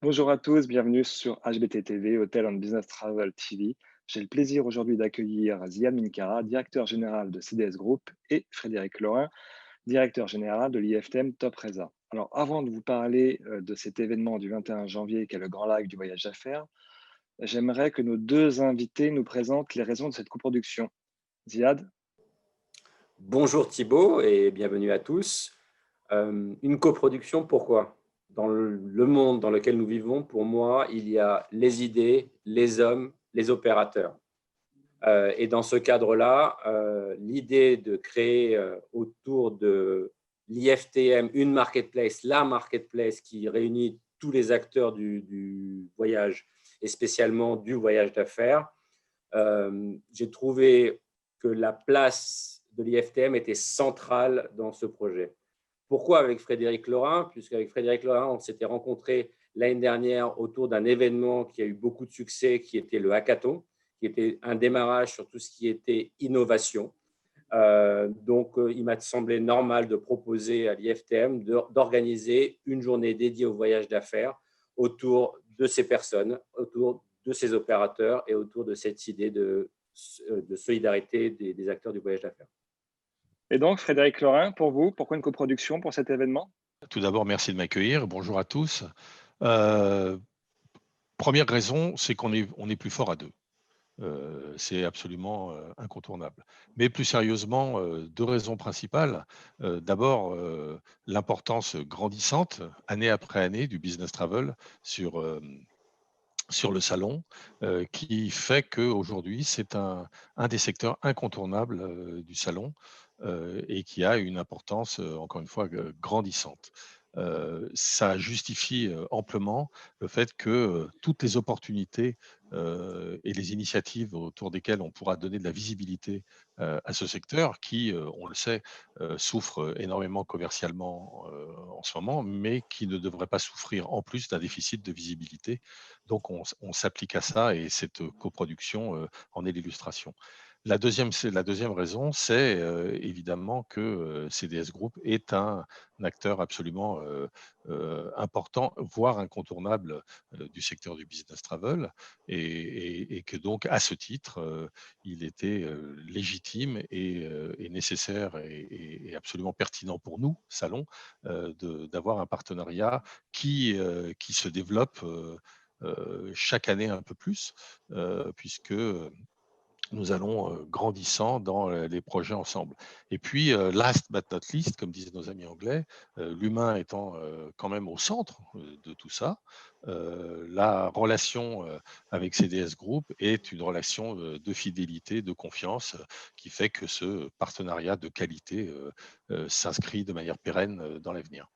Bonjour à tous, bienvenue sur HBT TV, Hotel and Business Travel TV. J'ai le plaisir aujourd'hui d'accueillir Ziad Minkara, directeur général de CDS Group, et Frédéric Laurin, directeur général de l'IFTM Top Resa. Alors, avant de vous parler de cet événement du 21 janvier, qui est le Grand Lac du voyage d'affaires, j'aimerais que nos deux invités nous présentent les raisons de cette coproduction. Ziad? Bonjour Thibaut et bienvenue à tous. Une coproduction, pourquoi? Dans le monde dans lequel nous vivons, pour moi, il y a les idées, les hommes, les opérateurs. Et dans ce cadre-là, l'idée de créer autour de l'IFTM une marketplace, la marketplace qui réunit tous les acteurs du voyage et spécialement du voyage d'affaires, j'ai trouvé que la place de l'IFTM était centrale dans ce projet. Pourquoi avec Frédéric Laurin? Puisqu'avec Frédéric Laurin, on s'était rencontrés l'année dernière autour d'un événement qui a eu beaucoup de succès, qui était le hackathon, qui était un démarrage sur tout ce qui était innovation. Donc, il m'a semblé normal de proposer à l'IFTM d'organiser une journée dédiée au voyage d'affaires autour de ces personnes, autour de ces opérateurs et autour de cette idée de solidarité des acteurs du voyage d'affaires. Et donc, Frédéric Laurin, pour vous, pourquoi une coproduction pour cet événement? Tout d'abord, merci de m'accueillir. Bonjour à tous. Euh, Première raison, c'est qu'on est plus fort à deux. C'est absolument incontournable. Mais plus sérieusement, deux raisons principales. D'abord, l'importance grandissante, année après année, du business travel sur le salon, qui fait qu'aujourd'hui, c'est un des secteurs incontournables du salon et qui a une importance, encore une fois, grandissante. Ça justifie amplement le fait que toutes les opportunités et les initiatives autour desquelles on pourra donner de la visibilité à ce secteur qui, on le sait, souffre énormément commercialement en ce moment, mais qui ne devrait pas souffrir en plus d'un déficit de visibilité. Donc on s'applique à ça et cette coproduction en est l'illustration. La deuxième raison, c'est évidemment que CDS Group est un acteur absolument important, voire incontournable du secteur du business travel, et que donc à ce titre, il était légitime et nécessaire et absolument pertinent pour nous, Salon, d'avoir un partenariat qui se développe chaque année un peu plus, puisque nous allons grandissant dans les projets ensemble. Et puis, last but not least, comme disaient nos amis anglais, l'humain étant quand même au centre de tout ça, la relation avec CDS Group est une relation de fidélité, de confiance, qui fait que ce partenariat de qualité s'inscrit de manière pérenne dans l'avenir.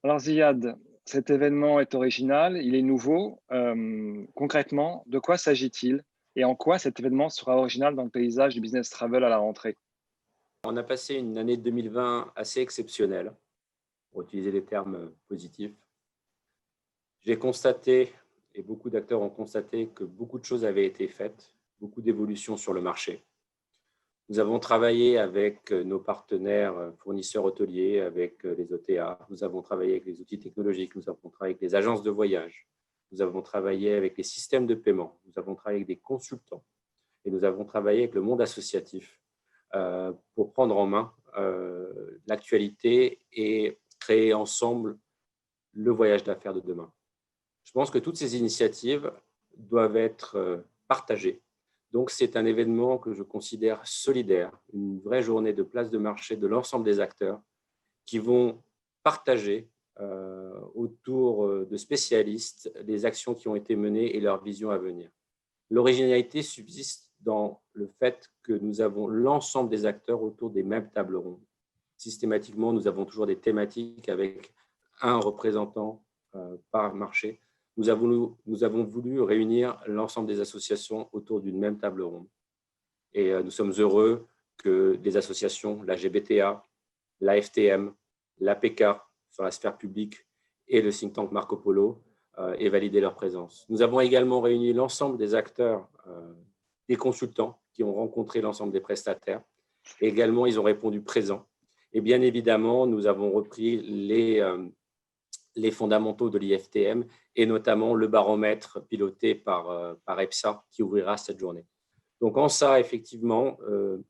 Alors Ziad, cet événement est original, il est nouveau. Concrètement, de quoi s'agit-il et en quoi cet événement sera original dans le paysage du business travel à la rentrée? On a passé une année 2020 assez exceptionnelle, pour utiliser les termes positifs. J'ai constaté, et beaucoup d'acteurs ont constaté, que beaucoup de choses avaient été faites, beaucoup d'évolutions sur le marché. Nous avons travaillé avec nos partenaires fournisseurs hôteliers, avec les OTA. Nous avons travaillé avec les outils technologiques. Nous avons travaillé avec les agences de voyage. Nous avons travaillé avec les systèmes de paiement. Nous avons travaillé avec des consultants. Et nous avons travaillé avec le monde associatif pour prendre en main l'actualité et créer ensemble le voyage d'affaires de demain. Je pense que toutes ces initiatives doivent être partagées. Donc, c'est un événement que je considère solidaire, une vraie journée de place de marché de l'ensemble des acteurs qui vont partager autour de spécialistes les actions qui ont été menées et leurs visions à venir. L'originalité subsiste dans le fait que nous avons l'ensemble des acteurs autour des mêmes tables rondes. Systématiquement, nous avons toujours des thématiques avec un représentant par marché. Nous avons voulu réunir l'ensemble des associations autour d'une même table ronde. Et nous sommes heureux que les associations, la GBTA, l'AFTM, l'APK sur la sphère publique et le think tank Marco Polo aient validé leur présence. Nous avons également réuni l'ensemble des acteurs, des consultants qui ont rencontré l'ensemble des prestataires. Et également, ils ont répondu présents. Et bien évidemment, nous avons repris les fondamentaux de l'IFTM et notamment le baromètre piloté par EPSA qui ouvrira cette journée. Donc en ça, effectivement,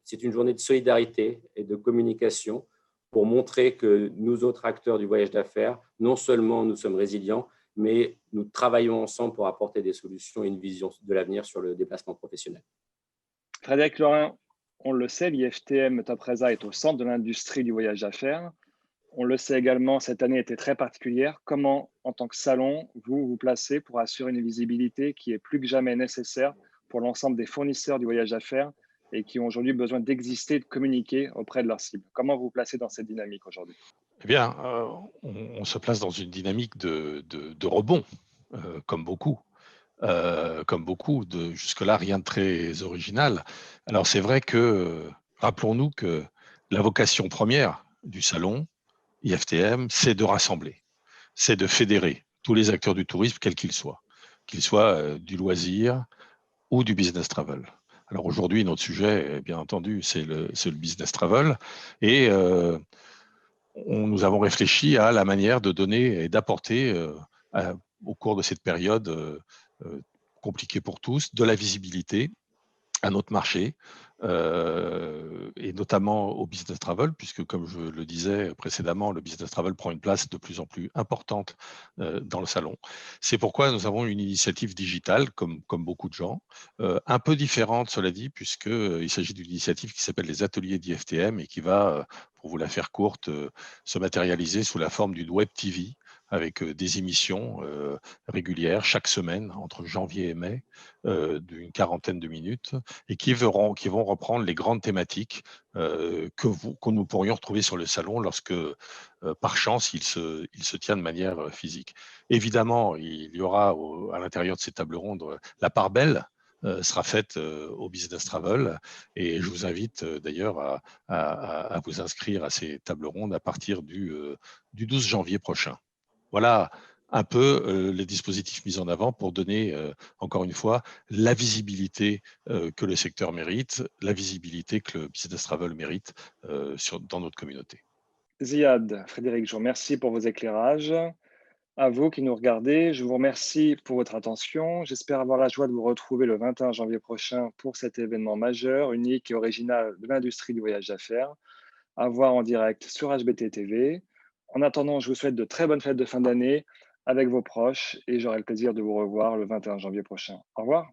c'est une journée de solidarité et de communication pour montrer que nous autres acteurs du voyage d'affaires, non seulement nous sommes résilients, mais nous travaillons ensemble pour apporter des solutions et une vision de l'avenir sur le déplacement professionnel. Frédéric Laurin, on le sait, l'IFTM Top Resa est au centre de l'industrie du voyage d'affaires. On le sait également, cette année était très particulière. Comment, en tant que salon, vous vous placez pour assurer une visibilité qui est plus que jamais nécessaire pour l'ensemble des fournisseurs du voyage d'affaires et qui ont aujourd'hui besoin d'exister et de communiquer auprès de leurs cibles? Comment vous vous placez dans cette dynamique aujourd'hui? Eh bien, on se place dans une dynamique de rebond, comme beaucoup. Jusque-là, rien de très original. Alors, c'est vrai que, rappelons-nous que la vocation première du salon IFTM, c'est de rassembler, c'est de fédérer tous les acteurs du tourisme, quels qu'ils soient du loisir ou du business travel. Alors aujourd'hui, notre sujet, bien entendu, c'est le business travel. Et nous avons réfléchi à la manière de donner et d'apporter au cours de cette période compliquée pour tous, de la visibilité à notre marché et notamment au business travel, puisque comme je le disais précédemment, le business travel prend une place de plus en plus importante dans le salon. C'est pourquoi nous avons une initiative digitale, comme beaucoup de gens, un peu différente, cela dit, puisqu'il s'agit d'une initiative qui s'appelle les ateliers d'IFTM et qui va, pour vous la faire courte, se matérialiser sous la forme d'une web TV avec des émissions régulières chaque semaine entre janvier et mai d'une quarantaine de minutes et qui vont reprendre les grandes thématiques que nous pourrions retrouver sur le salon lorsque, par chance, il se tient de manière physique. Évidemment, il y aura à l'intérieur de ces tables rondes la part belle sera faite au business travel et je vous invite d'ailleurs à vous inscrire à ces tables rondes à partir du 12 janvier prochain. Voilà un peu les dispositifs mis en avant pour donner, encore une fois, la visibilité que le secteur mérite, la visibilité que le business travel mérite dans notre communauté. Ziad, Frédéric, je vous remercie pour vos éclairages. À vous qui nous regardez, je vous remercie pour votre attention. J'espère avoir la joie de vous retrouver le 21 janvier prochain pour cet événement majeur, unique et original de l'industrie du voyage d'affaires, à voir en direct sur HBT TV. En attendant, je vous souhaite de très bonnes fêtes de fin d'année avec vos proches et j'aurai le plaisir de vous revoir le 21 janvier prochain. Au revoir.